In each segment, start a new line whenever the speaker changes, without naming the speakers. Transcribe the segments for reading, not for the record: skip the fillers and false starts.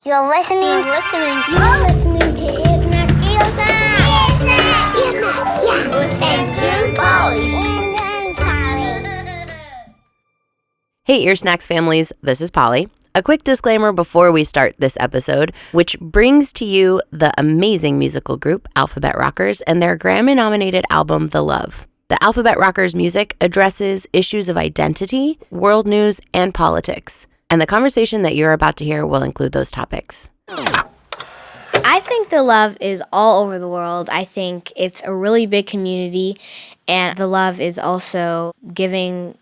You're listening to Ear Snacks. Yeah. With Andrew and Polly.
Hey, Ear Snacks families, this is Polly. A quick disclaimer before we start this episode, which brings to you the amazing musical group Alphabet Rockers and their Grammy-nominated album, The Love. The Alphabet Rockers music addresses issues of identity, world news, and politics. And the conversation that you're about to hear will include those topics.
I think The Love is all over the world. I think it's a really big community, and The Love is also giving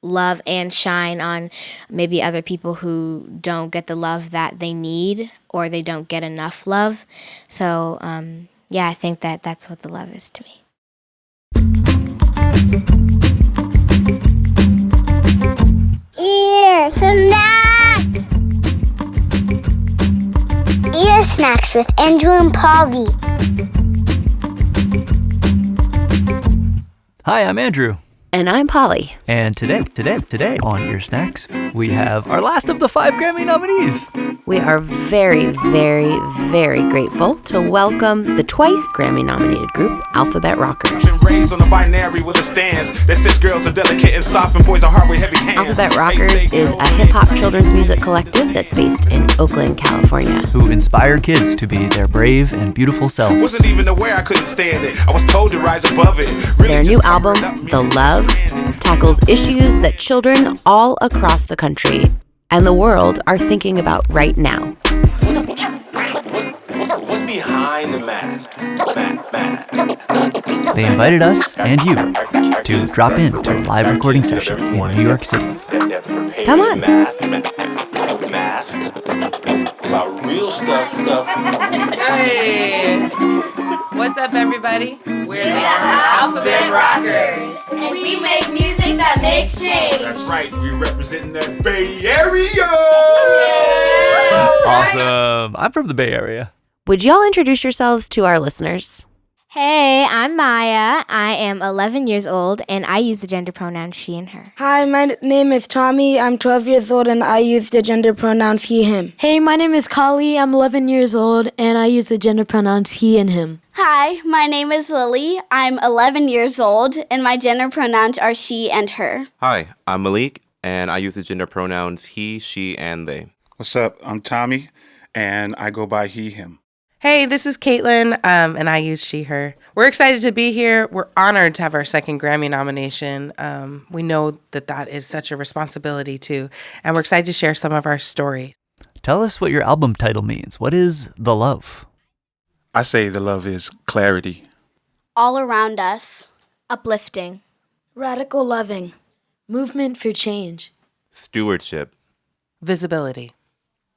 love and shine on maybe other people who don't get the love that they need or they don't get enough love. So, I think that's what The Love is to me.
Ear Snacks! Ear Snacks with Andrew and Polly.
Hi, I'm Andrew.
And I'm Polly.
And today on Ear Snacks, we have our last of the 5 Grammy nominees.
We are very, very, very grateful to welcome the twice Grammy-nominated group Alphabet Rockers.
Raised on a binary with a stance that says girls are delicate and soft and boys are hard with heavy hands.
Alphabet Rockers is a hip-hop children's music collective that's based in Oakland, California.
Who inspire kids to be their brave and beautiful selves.
Wasn't even aware I couldn't stand it. I was told to rise above it. Really
Their new album, The Love, tackles issues that children all across the country and the world are thinking about right now.
What's behind the mask?
They invited us and you to drop in to a live recording session in New York City.
Come on.
Masks. It's about real stuff.
Hey! What's up, everybody? We're the Alphabet Rockers.
And we make music that makes change.
That's right, we representing that Bay Area!
Awesome. I'm from the Bay Area.
Would y'all introduce yourselves to our listeners?
Hey, I'm Maya. I am 11 years old, and I use the gender pronouns she and her.
Hi, my name is Tommy. I'm 12 years old, and I use the gender pronouns he, him.
Hey, my name is Kali. I'm 11 years old, and I use the gender pronouns he and him.
Hi, my name is Lily. I'm 11 years old, and my gender pronouns are she and her.
Hi, I'm Malik, and I use the gender pronouns he, she, and they.
What's up? I'm Tommy, and I go by he, him.
Hey, this is Kaitlin, and I use she, her. We're excited to be here. We're honored to have our second Grammy nomination. We know that is such a responsibility, too, and we're excited to share some of our story.
Tell us what your album title means. What is The Love?
I say the love is clarity.
All around us.
Uplifting.
Radical loving.
Movement for change.
Stewardship.
Visibility.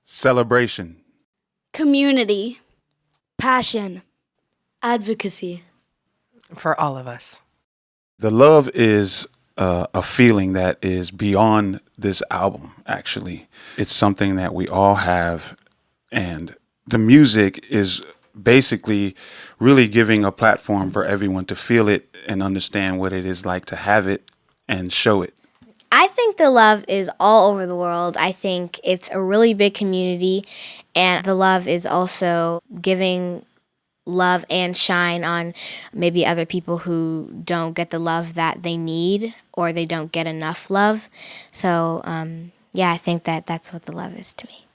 Celebration.
Community.
Passion.
Advocacy.
For all of us.
The love is a feeling that is beyond this album, actually. It's something that we all have, and the music is basically really giving a platform for everyone to feel it and understand what it is like to have it and show it.
I think The Love is all over the world. I think it's a really big community, and The Love is also giving love and shine on maybe other people who don't get the love that they need or they don't get enough love. So, I think that's what The Love is to me.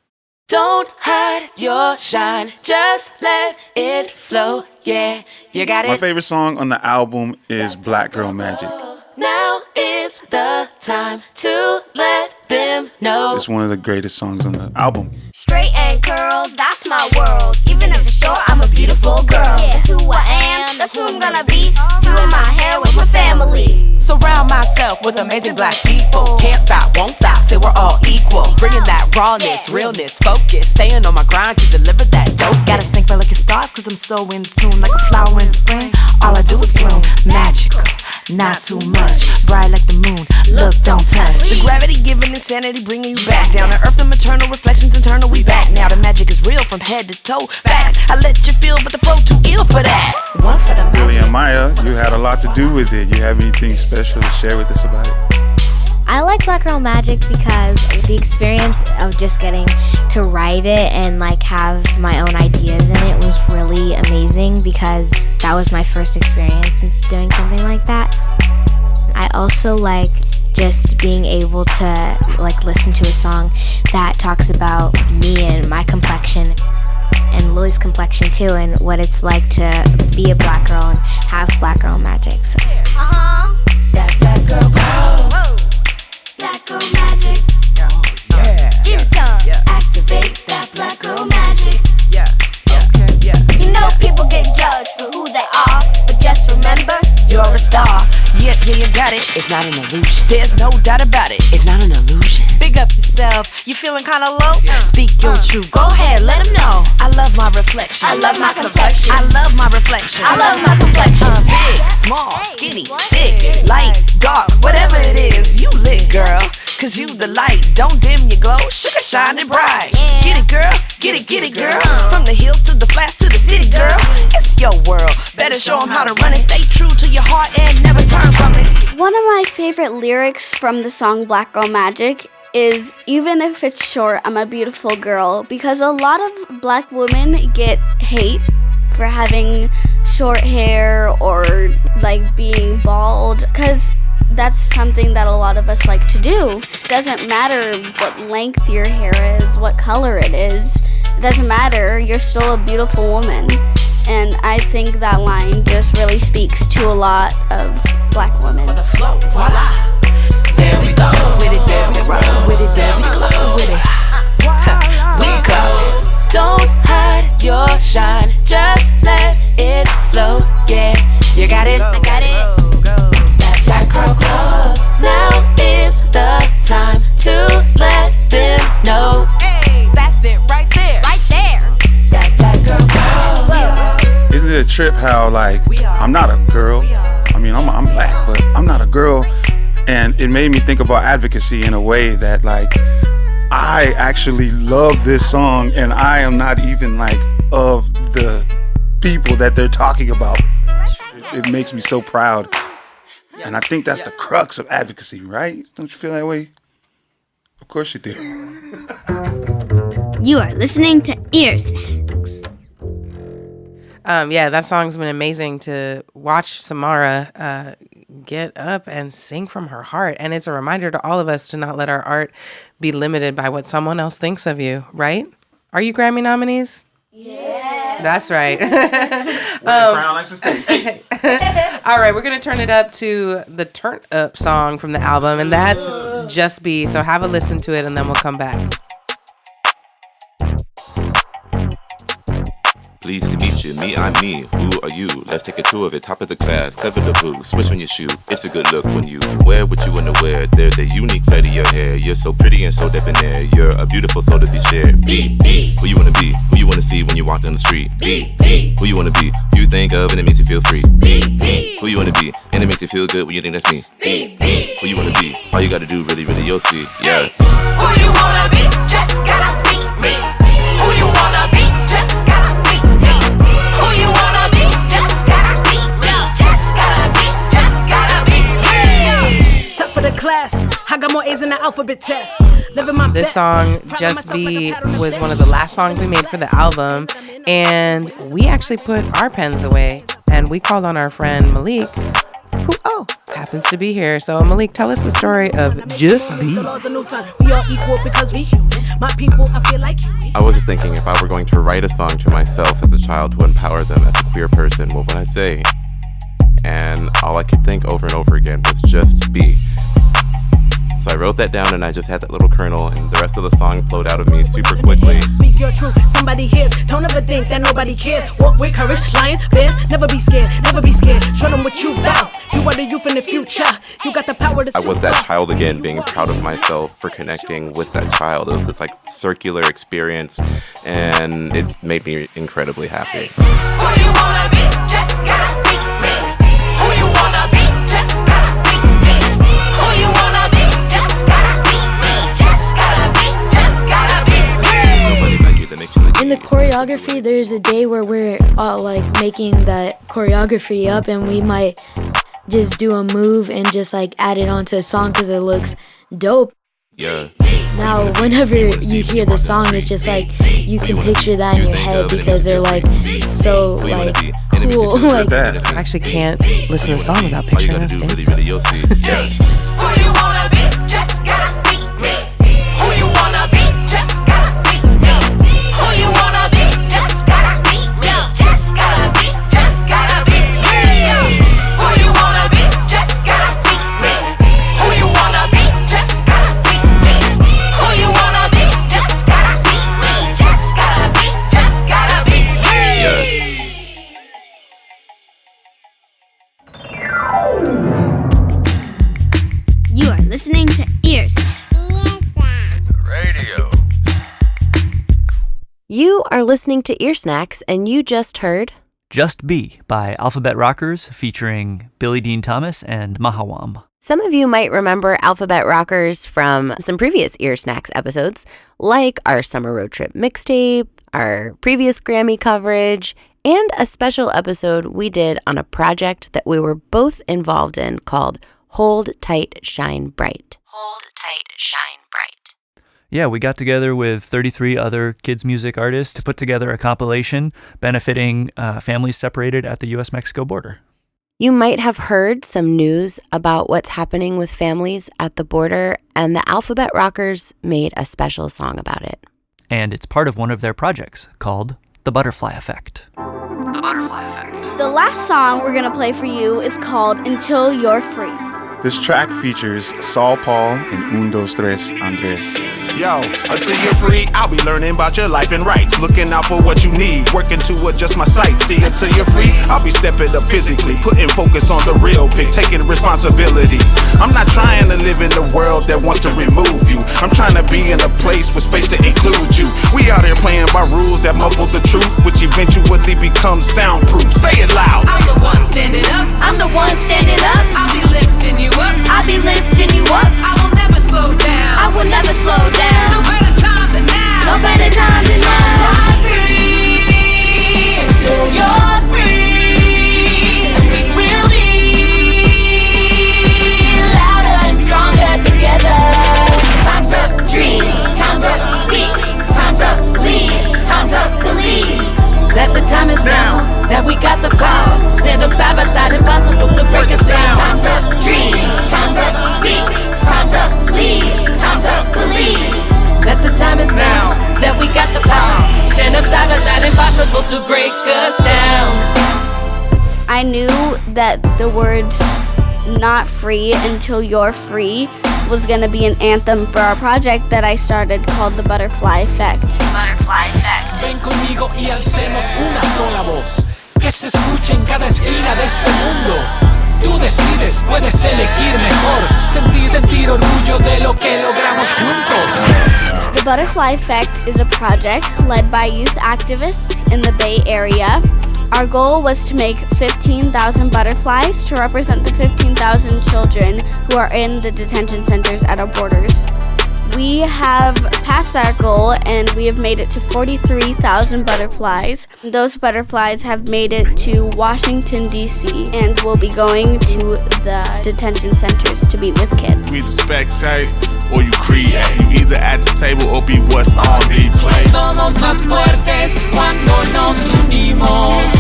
Don't hide your shine, just let it flow. Yeah, you got it.
My favorite song on the album is Black Girl Magic.
Now is the time to let them know.
It's one of the greatest songs on the album.
Straight and curls, that's my world. Even if it's short, I'm a beautiful girl. That's who I am, that's who I'm gonna be. Doing my hair with my family.
Surround myself with amazing black people. Can't stop, won't stop till we're all equal. Bringing that rawness, realness, focus. Staying on my grind to deliver that dope.
Gotta sink like it starts, cause I'm so in tune. Like a flower in spring, all I do is bloom. Magical, not too much. Bright like the moon, look, don't touch.
The gravity giving insanity, bringing you back down to earth. The maternal reflections internal, we back now. The magic is real from head to toe. Facts, I let you feel, but the flow too ill for that.
One for the magic.
Lily and Maya, you had a lot to do with it. You have anything special to share with us about it?
I like Black Girl Magic because the experience of just getting to write it and like have my own ideas in it was really amazing because that was my first experience since doing something like that. I also like just being able to like listen to a song that talks about me and my complexion and Lily's complexion too, and what it's like to be a black girl and have Black Girl Magic. So.
That black girl glow. Black girl magic.
Give me some.
Activate that black girl magic.
You know people get judged for who they are, but just remember, you're a star.
Yeah, you got it. It's not an illusion. There's no doubt about it. It's not an illusion. Big up yourself. You feeling kinda low? Speak your truth.
Go ahead, let them know.
I love my reflection.
I love my complexion.
I love my reflection.
I love my complexion.
Big, small, skinny, thick, light, dark, whatever it is, you lit, girl. Cause you the light, don't dim your glow, sugar shining bright. Get it, girl, get it, girl. From the hills to the flats to the city, girl. It's your world, better show them how to run it. Stay true to your heart and never turn from it.
One of my favorite lyrics from the song Black Girl Magic is, even if it's short, I'm a beautiful girl, because a lot of black women get hate for having short hair or like being bald, because that's something that a lot of us like to do. It doesn't matter what length your hair is, what color it is. It doesn't matter. You're still a beautiful woman. And I think that line just really speaks to a lot of black women.
There we go with it, there we roll with it, there we glow with it. We go. Don't hide your shine, just let it flow. Yeah, you got it.
I got it.
That black girl glow. Now is the time to let them know. Hey, that's it right there.
Right there.
That black girl glow.
Isn't it a trip how like I'm not a girl? I mean, I'm black, but I'm not a girl. And it made me think about advocacy in a way that like I actually love this song and I am not even like of the people that they're talking about. It makes me so proud. And I think that's the crux of advocacy, right? Don't you feel that way? Of course you do.
You are listening to Ear Snacks.
Yeah, that song's been amazing to watch Samara get up and sing from her heart. And it's a reminder to all of us to not let our art be limited by what someone else thinks of you, right? Are you Grammy nominees? Yeah. That's right.
Crown likes to stay.
All right, we're going to turn it up to the Turn Up song from the album, and that's Just Be. So have a listen to it, and then we'll come back.
Pleased to meet you, me, I'm me. Who are you? Let's take a tour of it. Top of the class, clever the boo. Switch on your shoe. It's a good look when you wear what you wanna wear. There's a unique flair to your hair. You're so pretty and so debonair. You're a beautiful soul to be shared. Be who you wanna be. Who you wanna see when you walk down the street. Be who you wanna be. Who you think of and it makes you feel free. Be who you wanna be. And it makes you feel good when you think that's me. Be who you wanna be. All you gotta do, really, you'll see. Yeah.
Who you wanna be? Just gotta be me. Who you wanna be? Just gotta be me. Who you wanna be? Just gotta be me. Just gotta be me.
Top of the class, I got more A's in the alphabet test. Living my
This song, Just Be, was one of the last songs we made for the album, and we actually put our pens away, and we called on our friend Malik, who happens to be here. So Malik, tell us the story of Just Be.
We are equal because we human. My people, I feel like you.
I was just thinking if I were going to write a song to myself as a child to empower them as a queer person, what would I say? And all I could think over and over again was just be. So I wrote that down and I just had that little kernel and the rest of the song flowed out of me super quickly.
Speak your truth, somebody hears. Don't ever think that nobody cares. Walk with courage, lions, bears, never be scared, never be scared. Show them what you about. You are the youth in the future. You got the power to.
I was that child again, being proud of myself for connecting with that child. It was this like circular experience and it made me incredibly happy.
Who you wanna be? Just gotta be me. Who you wanna be? Just gotta be me. Who you wanna be? Just gotta be me. Just gotta be me.
In the choreography, there's a day where we're all like making that choreography up, and we might just do a move and just like add it onto a song because it looks dope.
Yeah.
Now, whenever you hear the song, it's just like you can picture that in your head because they're like so like cool. Like,
I actually can't listen to the song without
All you
picturing
gotta
us
do,
dancing.
really, you'll see. Yeah.
Who you wanna be? Just gotta be me. Who you wanna be? Just gotta be me. Who you wanna be? Just gotta be me. Just gotta be. Just gotta be me. Who you wanna be? Just gotta be me. Who you wanna be? Just gotta be me. Who you wanna be? Just gotta be me. Just gotta be. Just gotta be me.
You are listening to Ears.
Radio.
You are listening to Ear Snacks, and you just heard
Just Be by Alphabet Rockers featuring Billy Dean Thomas and Mahawam.
Some of you might remember Alphabet Rockers from some previous Ear Snacks episodes, like our Summer Road Trip mixtape, our previous Grammy coverage, and a special episode we did on a project that we were both involved in called Hold Tight, Shine Bright. Hold Tight, Shine Bright.
Yeah, we got together with 33 other kids' music artists to put together a compilation benefiting families separated at the U.S.-Mexico border.
You might have heard some news about what's happening with families at the border, and the Alphabet Rockers made a special song about it.
And it's part of one of their projects called The Butterfly Effect. The Butterfly Effect.
The last song we're gonna play for you is called Until You're Free.
This track features Saul Paul and Un, Dos, Tres, Andres.
Yo, until you're free, I'll be learning about your life and rights. Looking out for what you need, working to adjust my sight. See, until you're free, I'll be stepping up physically, putting focus on the real pick, taking responsibility. I'm not trying to live in a world that wants to remove you. I'm trying to be in a place with space to include you. We out here playing by rules that muffle the truth, which eventually becomes soundproof. Say it loud.
I'm the one standing up.
I'm the one standing up.
I'll be lifting you up.
I'll be lifting you up.
I will never slow down.
I will never slow down.
No better time than now.
No better time than now.
You're free until you're free. We will be louder and stronger together.
Time's up, dream. Time's up, speak. Time's up, lead. Time's up, believe.
That the time is now. That we got the power. Stand up side by side, impossible to break us down.
Time's up, dream. Time's up, speak. Time's up, lead. Time's up, believe.
That the time is now. That we got the power. Stand up side by side, impossible to break us down.
I knew that the words not free until you're free was gonna be an anthem for our project that I started called The Butterfly Effect.
Butterfly effect.
Ven conmigo y alcemos una sola voz, que se escuche en cada esquina de este mundo. Tú decides, puedes elegir mejor, sentir orgullo de lo que logramos juntos.
The Butterfly Effect is a project led by youth activists in the Bay Area. Our goal was to make 15,000 butterflies to represent the 15,000 children who are in the detention centers at our borders. We have passed our goal and we have made it to 43,000 butterflies. Those butterflies have made it to Washington, D.C. and will be going to the detention centers to be with kids.
You either spectate or you create. You either at the table or be what's on the plate.
Somos más fuertes cuando nos unimos.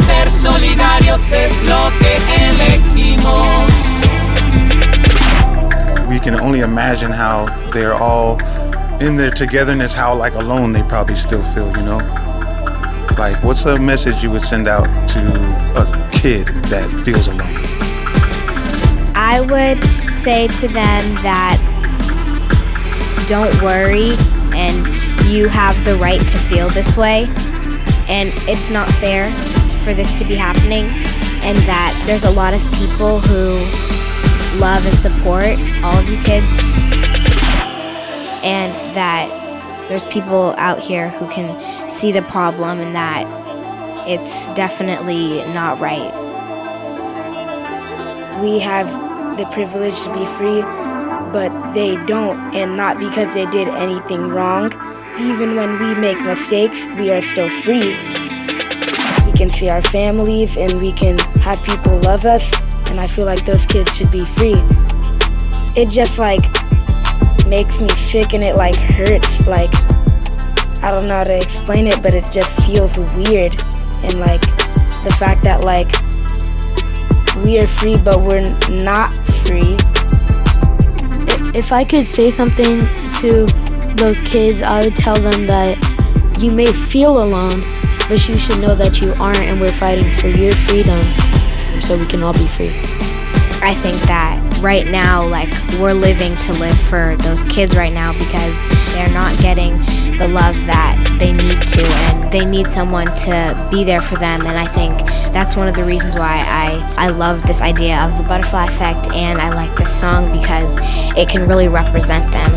Ser solidarios es lo que elegimos.
We can only imagine how they're all in their togetherness, how like alone they probably still feel, you know? Like, what's a message you would send out to a kid that feels alone?
I would say to them that don't worry and you have the right to feel this way and it's not fair for this to be happening, and that there's a lot of people who love and support all of you kids, and that there's people out here who can see the problem and that it's definitely not right.
We have the privilege to be free, but they don't, and not because they did anything wrong. Even when we make mistakes, we are still free. We can see our families and we can have people love us, and I feel like those kids should be free. it just like makes me sick and it like hurts. Like, I don't know how to explain it, but it just feels weird. And like the fact that like we are free but we're not free.
If I could say something to those kids, I would tell them that you may feel alone, but you should know that you aren't, and we're fighting for your freedom so we can all be free.
I think that right now, like, we're living to live for those kids right now because they're not getting the love that they need to, and they need someone to be there for them. And I think that's one of the reasons why I love this idea of the butterfly effect, and I like this song because it can really represent them.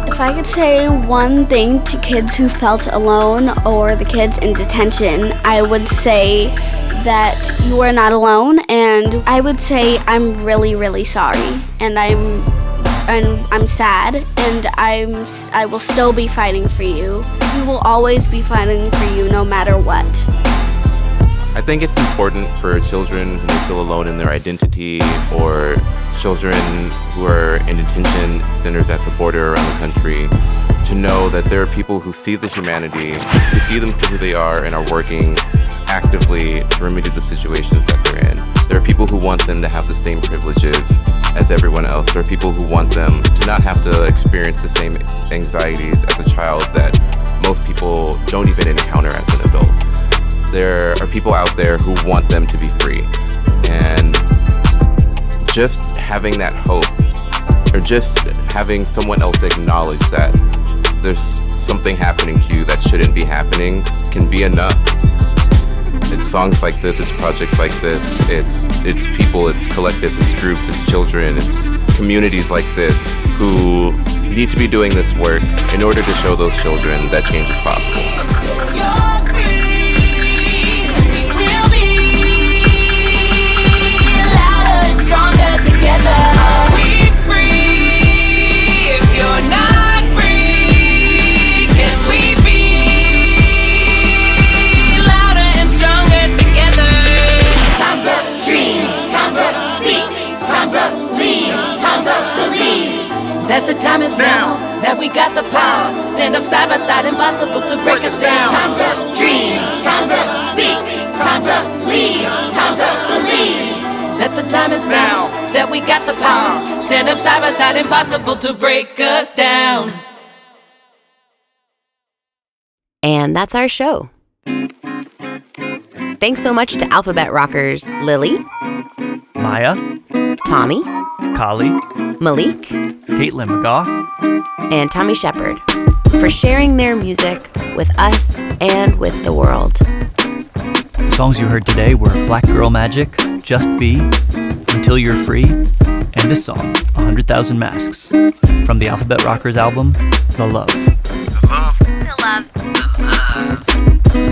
If I could say one thing to kids who felt alone or the kids in detention, I would say that you are not alone, and I would say I'm really, really sorry, and I'm sad, and I will still be fighting for you. We will always be fighting for you no matter what.
I think it's important for children who feel alone in their identity, or children who are in detention centers at the border around the country, to know that there are people who see the humanity, who see them for who they are, and are working actively to remedy the situations that they're in. There are people who want them to have the same privileges as everyone else. There are people who want them to not have to experience the same anxieties as a child that most people don't even encounter as an adult. There are people out there who want them to be free. And just having that hope, or just having someone else acknowledge that there's something happening to you that shouldn't be happening, can be enough. It's songs like this, it's projects like this, it's people, it's collectives, it's groups, it's children, it's communities like this who need to be doing this work in order to show those children that change is possible.
That the time is now, that we got the power. Stand up side by side, impossible to break us down.
Time's up, dream. Time's up, speak. Time's up, lead. Time's up, believe.
That the time is now, that we got the power. Stand up side by side, impossible to break us down.
And that's our show. Thanks so much to Alphabet Rockers Lily,
Maya,
Tommy,
Kali,
Malik,
Kaitlin McGaw,
and Tommy Shepherd for sharing their music with us and with the world.
The songs you heard today were Black Girl Magic, Just Be, Until You're Free, and this song, 100,000 Masks, from the Alphabet Rockers album, The Love.
The love.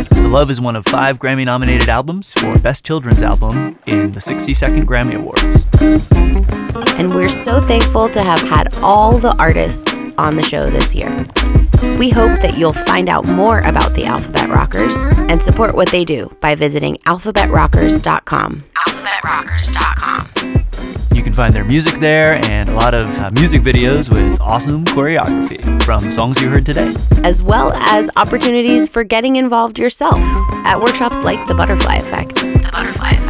The Love is one of 5 Grammy-nominated albums for Best Children's Album in the 62nd Grammy Awards.
And we're so thankful to have had all the artists on the show this year. We hope that you'll find out more about the Alphabet Rockers and support what they do by visiting alphabetrockers.com.
Alphabetrockers.com.
You can find their music there and a lot of music videos with awesome choreography from songs you heard today.
As well as opportunities for getting involved yourself at workshops like The Butterfly Effect.
The Butterfly Effect.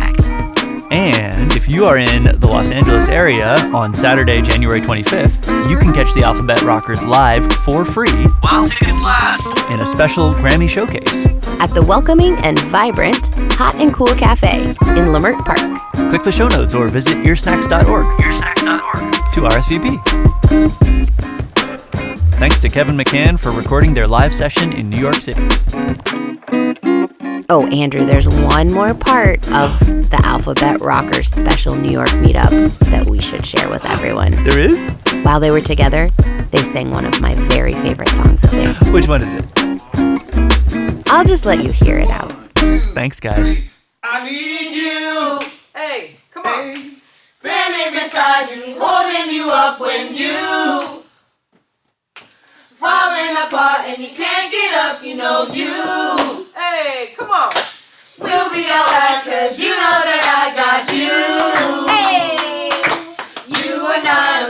And if you are in the Los Angeles area on Saturday, January 25th, you can catch the Alphabet Rockers live for free
While tickets last.
in a special Grammy showcase
at the welcoming and vibrant Hot and Cool Cafe in Leimert Park.
Click the show notes or visit earsnacks.org to RSVP. Thanks to Kevin McCann for recording their live session in New York City.
Oh, Andrew, there's one more part of the Alphabet Rockers special New York meetup that we should share with everyone.
There is?
While they were together, they sang one of my very favorite songs of theirs.
Which one is it?
I'll just let you hear it out.
Thanks, guys.
I need you.
Hey, come on.
Standing beside you, holding you up when you falling apart and you can't get up, you know you.
Hey, come on.
We'll be alright, cause you know that I got you. Hey,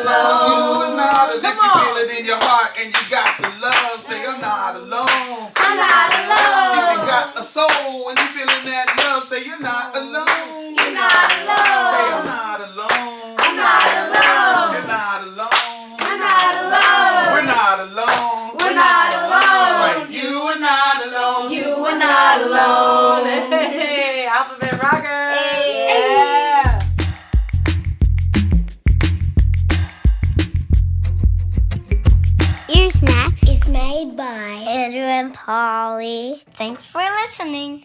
alone. You are not alone. If you feel it in your heart and you got the love, say I'm not alone.
I'm not alone.
If you got a soul and you feeling that love, say you're not alone.
You're not alone.
Say I'm not alone.
I'm not alone.
You're not alone.
I'm not alone.
We're not alone.
We're not alone.
Right. You are not alone.
You are not alone.
Hey, Alphabet Rockers.
Yeah.
Youre Snacks is made by Andrew and Polly. Thanks for listening.